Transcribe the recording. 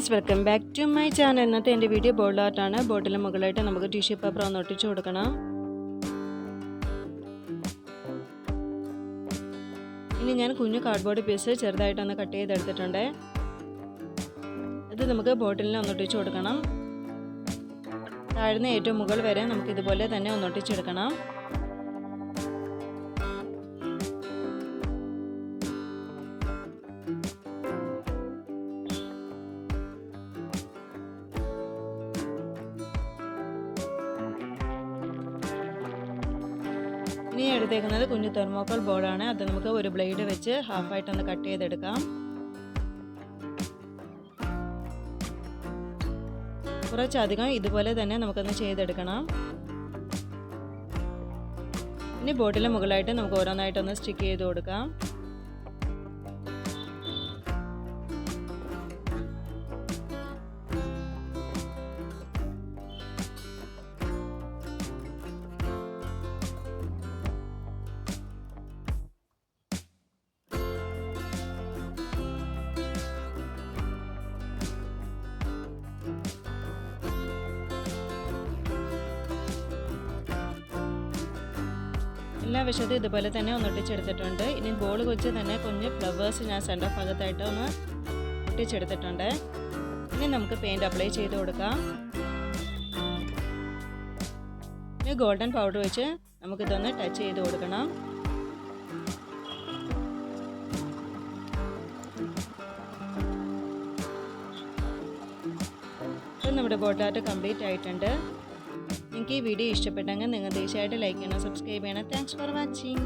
Friends, welcome back to my channel. ഇന്നത്തെ എൻ്റെ video board ആർട്ടാണ്. ബോർഡിന് മുകളിലായിട്ട് നമുക്ക് ടിഷ്യൂ പേപ്പർ ഒന്ന് ഒട്ടിച്ചു കൊടുക്കണം. ഇനി ഞാൻ കുഞ്ഞു കാർഡ്ബോർഡ് പീസ് ചെറുതായിട്ടൊന്ന് കട്ട് ചെയ്തെടുത്തിട്ടുണ്ട്. ഇത് നമുക്ക് ബോട്ടിലിന് ഒന്ന് ഒട്ടിച്ചു കൊടുക്കണം. താഴ്ന്ന ഏറ്റവും മുകൾ വരെ നമുക്ക് ഇതുപോലെ തന്നെ ഒന്ന് ഒട്ടിച്ചെടുക്കണം. ഇനി എടുത്തേക്കുന്നത് കുഞ്ഞു തെർമോക്കോൾ ബോർഡാണ്. അത് നമുക്ക് ഒരു ബ്ലേഡ് വെച്ച് ഹാഫായിട്ടൊന്ന് കട്ട് ചെയ്തെടുക്കാം. കുറച്ചധികം ഇതുപോലെ തന്നെ നമുക്കൊന്ന് ചെയ്തെടുക്കണം. ഇനി ബോർഡിന് മുകളിലായിട്ട് നമുക്ക് ഓരോന്നായിട്ടൊന്ന് സ്റ്റിക്ക് ചെയ്ത് കൊടുക്കാം. എല്ലാ വശത്തും ഇതുപോലെ തന്നെ ഒന്ന് ഒട്ടിച്ചെടുത്തിട്ടുണ്ട്. ഇനി ബോൾ വെച്ച് തന്നെ കുഞ്ഞ് ഫ്ലവേഴ്സ് ഞാൻ സെൻറ്റർ ഭാഗത്തായിട്ട് ഒന്ന് ഒട്ടിച്ചെടുത്തിട്ടുണ്ട്. ഇനി നമുക്ക് പെയിൻറ് അപ്ലൈ ചെയ്ത് കൊടുക്കാം. ഇനി ഗോൾഡൻ പൗഡർ വെച്ച് നമുക്കിതൊന്ന് ടച്ച് ചെയ്ത് കൊടുക്കണം. ഇപ്പം നമ്മുടെ ബോർഡ് ആർട്ട് കംപ്ലീറ്റ് ആയിട്ടുണ്ട്. നിങ്ങൾക്ക് ഈ വീഡിയോ ഇഷ്ടപ്പെട്ടെങ്കിൽ നിങ്ങൾ തീർച്ചയായിട്ടും ലൈക്ക് ചെയ്യണം, സബ്സ്ക്രൈബ് ചെയ്യണം. Thanks for watching.